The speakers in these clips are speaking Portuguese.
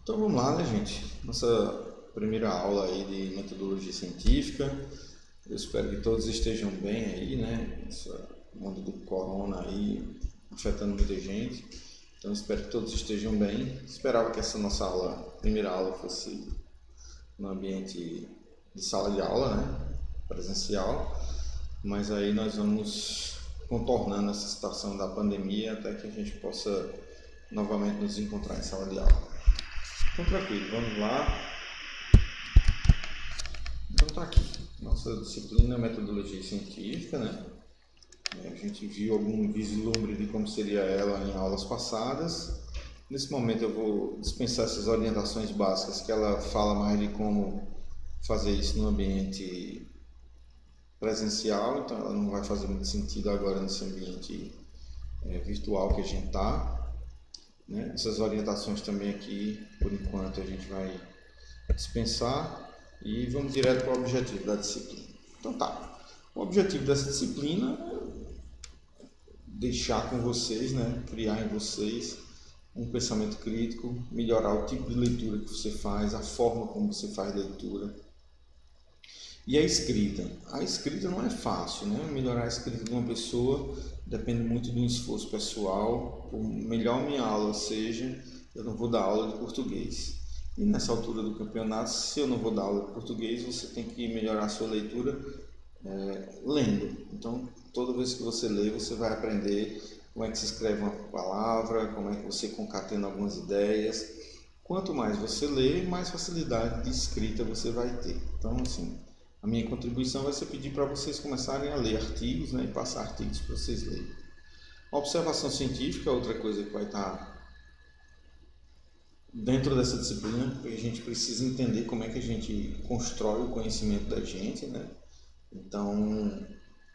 Então vamos lá, né, gente? Nossa primeira aula aí de metodologia científica. Eu espero que todos estejam bem aí, né? Esse mundo do corona aí afetando muita gente. Então espero que todos estejam bem. Esperava que essa nossa primeira aula fosse no ambiente de sala de aula, né? Presencial. Mas aí nós vamos contornando essa situação da pandemia até que a gente possa novamente nos encontrar em sala de aula. Então tranquilo, vamos lá. Então tá aqui, nossa disciplina é metodologia científica, né? A gente viu algum vislumbre de como seria ela em aulas passadas. Nesse momento eu vou dispensar essas orientações básicas que ela fala mais de como fazer isso no ambiente presencial, então ela não vai fazer muito sentido agora nesse ambiente virtual que a gente está. Né? Essas orientações também aqui, por enquanto, a gente vai dispensar e vamos direto para o objetivo da disciplina. Então tá, o objetivo dessa disciplina é deixar com vocês, né? Criar em vocês um pensamento crítico, melhorar o tipo de leitura que você faz, a forma como você faz leitura. E a escrita? A escrita não é fácil, né? Melhorar a escrita de uma pessoa depende muito do esforço pessoal. Por melhor minha aula seja, eu não vou dar aula de português. E nessa altura do campeonato, se eu não vou dar aula de português, você tem que melhorar a sua leitura lendo. Então, toda vez que você lê, você vai aprender como é que se escreve uma palavra, como é que você concatena algumas ideias. Quanto mais você lê, mais facilidade de escrita você vai ter. Então, assim, a minha contribuição vai ser pedir para vocês começarem a ler artigos, né, e passar artigos para vocês lerem. A observação científica é outra coisa que vai estar dentro dessa disciplina, porque a gente precisa entender como é que a gente constrói o conhecimento da gente, né? Então,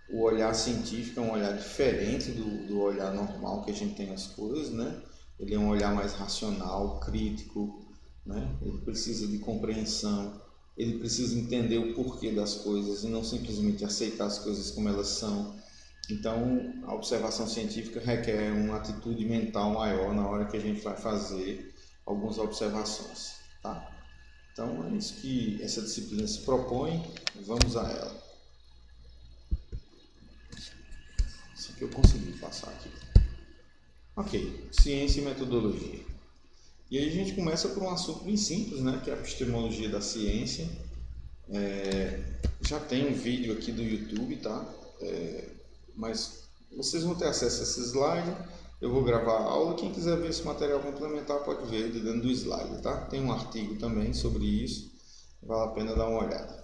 o olhar científico é um olhar diferente do olhar normal que a gente tem nas coisas, né? Ele é um olhar mais racional, crítico, né? Ele precisa de compreensão, ele precisa entender o porquê das coisas e não simplesmente aceitar as coisas como elas são. Então, a observação científica requer uma atitude mental maior na hora que a gente vai fazer algumas observações, tá? Então, é isso que essa disciplina se propõe, vamos a ela. Isso que eu consegui passar aqui. Ok, ciência e metodologia. E aí a gente começa por um assunto bem simples, né, que é a epistemologia da ciência. Já tem um vídeo aqui do YouTube, tá? Mas vocês vão ter acesso a esse slide. Eu vou gravar a aula. Quem quiser ver esse material complementar pode ver dentro do slide, tá? Tem um artigo também sobre isso. Vale a pena dar uma olhada.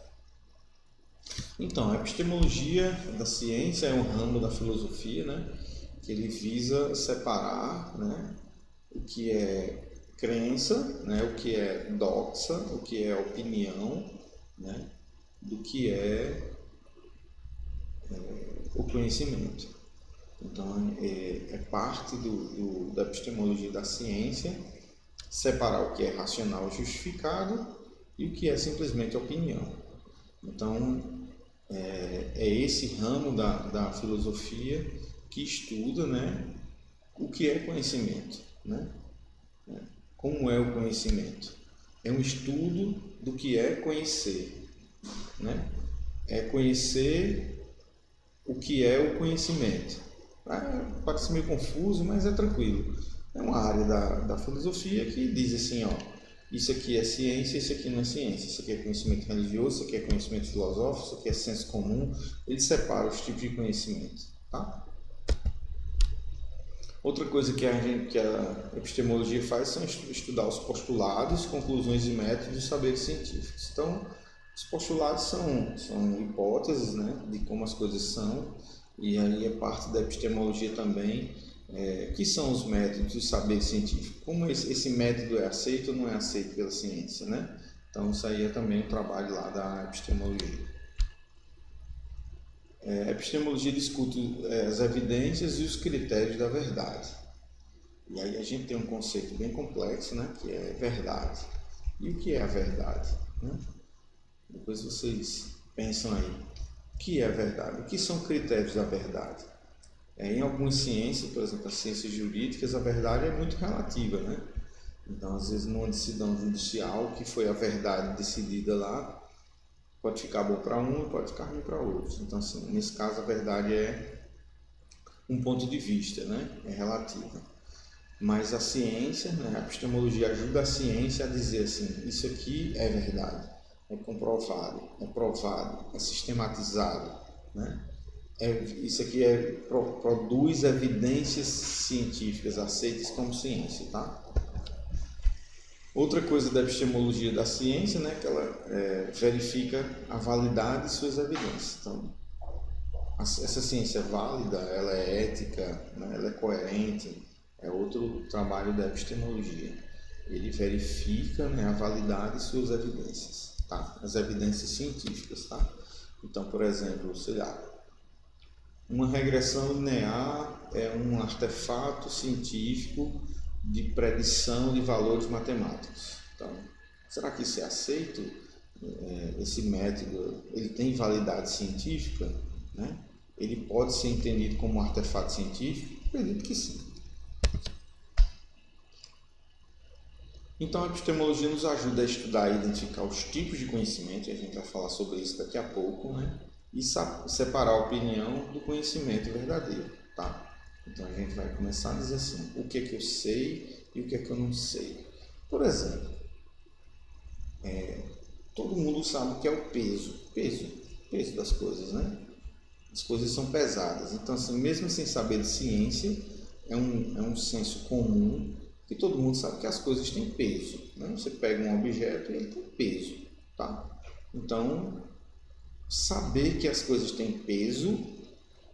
Então, a epistemologia da ciência é um ramo da filosofia, né? Que ele visa separar, né, o que é crença, né, o que é doxa, o que é opinião, né, do que é o conhecimento. Então, é parte da epistemologia da ciência separar o que é racional e justificado e o que é simplesmente opinião. Então, é esse ramo da filosofia que estuda, né, o que é conhecimento, né? Como é o conhecimento? É um estudo do que é conhecer, né? É conhecer o que é o conhecimento. Parece meio confuso, mas é tranquilo. É uma área da filosofia que diz assim, ó, isso aqui é ciência, isso aqui não é ciência, isso aqui é conhecimento religioso, isso aqui é conhecimento filosófico, isso aqui é senso comum. Ele separa os tipos de conhecimento, tá? Outra coisa que a epistemologia faz são estudar os postulados, conclusões e métodos dos saberes científicos. Então, os postulados são hipóteses, né, de como as coisas são, e aí é parte da epistemologia também, que são os métodos do saber científico. Como esse método é aceito ou não é aceito pela ciência, né? Então, isso aí é também um trabalho lá da epistemologia. A epistemologia discute as evidências e os critérios da verdade. E aí a gente tem um conceito bem complexo, né, que é verdade. E o que é a verdade? Né? Depois vocês pensam aí. O que é a verdade? O que são critérios da verdade? Em algumas ciências, por exemplo, as ciências jurídicas, a verdade é muito relativa, né? Então, às vezes, numa decisão judicial, que foi a verdade decidida lá, pode ficar bom para um e pode ficar ruim para outros. Então, assim, nesse caso, a verdade é um ponto de vista, né? É relativa. Mas a ciência, né? A epistemologia ajuda a ciência a dizer assim, isso aqui é verdade, é comprovado, é provado, é sistematizado, né? Isso aqui produz evidências científicas aceitas como ciência, tá? Outra coisa da epistemologia da ciência, né, que ela verifica a validade de suas evidências. Então, essa ciência é válida, ela é ética, né, ela é coerente, é outro trabalho da epistemologia. Ele verifica, né, a validade de suas evidências, tá? As evidências científicas, tá? Então, por exemplo, sei lá, uma regressão linear é um artefato científico de predição de valores matemáticos. Então, será que isso é aceito? Esse método, ele tem validade científica, né? Ele pode ser entendido como um artefato científico? Acredito que sim. Então, a epistemologia nos ajuda a estudar e identificar os tipos de conhecimento, e a gente vai falar sobre isso daqui a pouco, né? E separar a opinião do conhecimento verdadeiro, tá? Então, a gente vai começar a dizer assim, o que é que eu sei e o que é que eu não sei. Por exemplo, todo mundo sabe o que é o peso das coisas, né? As coisas são pesadas. Então, assim, mesmo sem saber de ciência, é um senso comum que todo mundo sabe que as coisas têm peso, né? Você pega um objeto e ele tem peso, tá? Então, saber que as coisas têm peso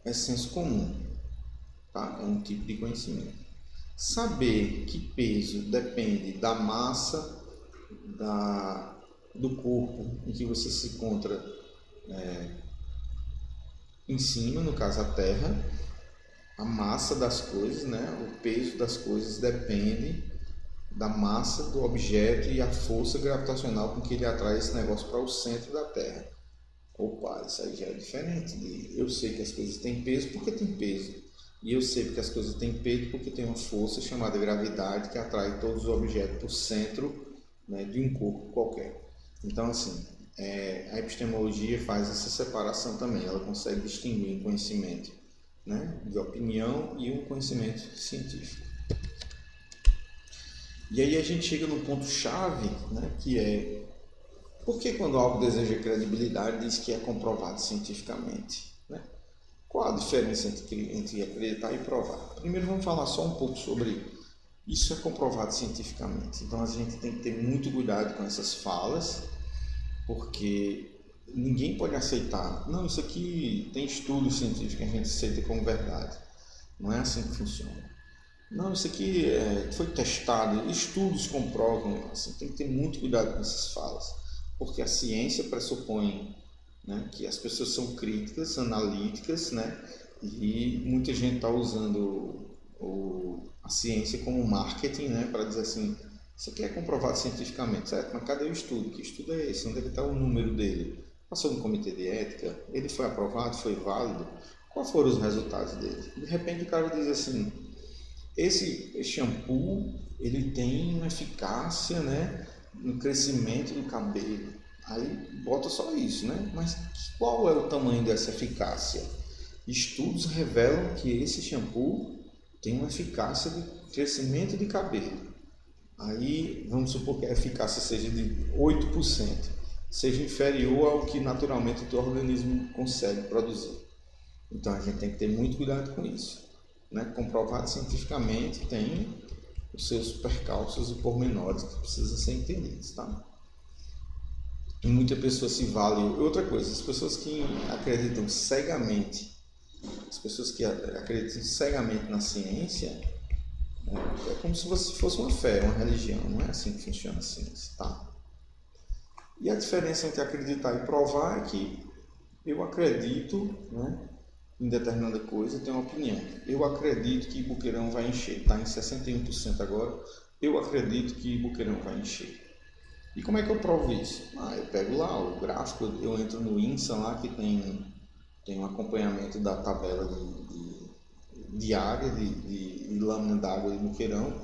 é senso comum, tá? É um tipo de conhecimento. Saber que peso depende da massa do corpo em que você se encontra em cima, no caso a Terra, a massa das coisas, né? O peso das coisas depende da massa do objeto e a força gravitacional com que ele atrai esse negócio para o centro da Terra. Opa, isso aí já é diferente. Eu sei que as coisas têm peso porque tem peso. E eu sei que as coisas têm peso porque tem uma força chamada gravidade que atrai todos os objetos para o centro, né, de um corpo qualquer. Então, assim, a epistemologia faz essa separação também. Ela consegue distinguir um conhecimento, né, de opinião e um conhecimento científico. E aí a gente chega no ponto-chave, né, que é por que quando algo deseja credibilidade diz que é comprovado cientificamente? Né? Qual a diferença entre acreditar e provar? Primeiro vamos falar só um pouco sobre isso é comprovado cientificamente. Então a gente tem que ter muito cuidado com essas falas, porque ninguém pode aceitar, não, isso aqui tem estudo científico que a gente aceita como verdade. Não é assim que funciona. Não, isso aqui foi testado, estudos comprovam, assim, tem que ter muito cuidado com essas falas, porque a ciência pressupõe, né, que as pessoas são críticas, analíticas, né, e muita gente está usando a ciência como marketing, né, para dizer assim, isso aqui é comprovado cientificamente, certo? Mas cadê o estudo? Que estudo é esse? Onde é que está o número dele? Passou no comitê de ética? Ele foi aprovado? Foi válido? Quais foram os resultados dele? De repente o cara diz assim, esse shampoo ele tem uma eficácia, né, no crescimento do cabelo. Aí bota só isso, né? Mas qual é o tamanho dessa eficácia? Estudos revelam que esse shampoo tem uma eficácia de crescimento de cabelo. Aí vamos supor que a eficácia seja de 8%, seja inferior ao que naturalmente o teu organismo consegue produzir. Então a gente tem que ter muito cuidado com isso. Né? Comprovado cientificamente tem os seus percalços e pormenores que precisam ser entendidos, tá? E muita pessoa se vale. Outra coisa, as pessoas que acreditam cegamente, na ciência, é como se fosse uma fé, uma religião. Não é assim que funciona a ciência, tá? E a diferença entre acreditar e provar é que eu acredito, né, em determinada coisa, tenho uma opinião. Eu acredito que Boqueirão vai encher. Está em 61% agora. Eu acredito que Boqueirão vai encher. E como é que eu provo isso? Eu pego lá o gráfico, eu entro no INSA lá que tem um acompanhamento da tabela diária de lâmina d'água de Boqueirão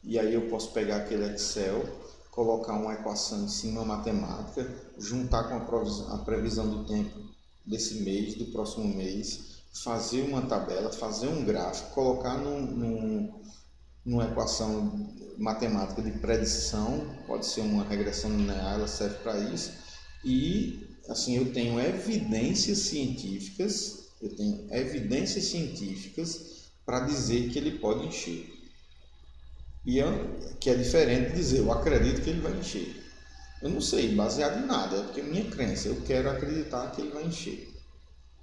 e aí eu posso pegar aquele Excel, colocar uma equação em cima matemática, juntar com a previsão do tempo desse mês, do próximo mês, fazer uma tabela, fazer um gráfico, colocar numa equação matemática de predição, pode ser uma regressão linear, ela serve para isso, e assim eu tenho evidências científicas para dizer que ele pode encher. Que é diferente de dizer eu acredito que ele vai encher. Eu não sei, baseado em nada, é porque é minha crença, eu quero acreditar que ele vai encher.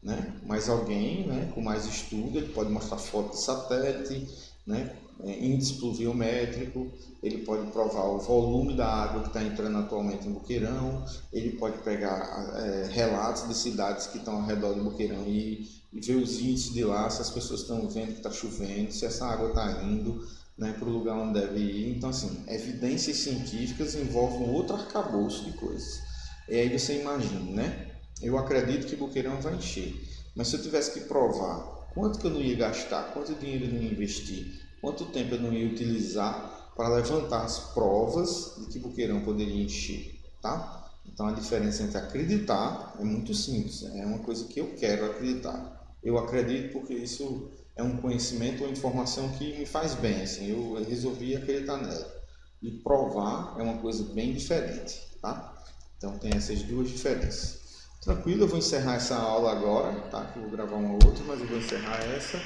Né? Mas alguém, né, com mais estudo, ele pode mostrar foto de satélite, né, índice pluviométrico, ele pode provar o volume da água que está entrando atualmente em Boqueirão, ele pode pegar relatos de cidades que estão ao redor de Boqueirão e ver os índices de lá, se as pessoas estão vendo que está chovendo, se essa água está indo, né, para o lugar onde deve ir. Então, assim, evidências científicas envolvem outro arcabouço de coisas. E aí você imagina, né? Eu acredito que Boqueirão vai encher, mas se eu tivesse que provar quanto que eu não ia gastar, quanto dinheiro eu não ia investir, quanto tempo eu não ia utilizar para levantar as provas de que Boqueirão poderia encher, tá? Então a diferença entre acreditar é muito simples, é uma coisa que eu quero acreditar. Eu acredito porque isso é um conhecimento ou informação que me faz bem, assim, eu resolvi acreditar nela. E provar é uma coisa bem diferente, tá? Então tem essas duas diferenças. Tranquilo, eu vou encerrar essa aula agora, tá? Que eu vou gravar uma outra, mas eu vou encerrar essa.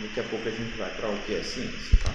Daqui a pouco a gente vai para o que é ciência, tá?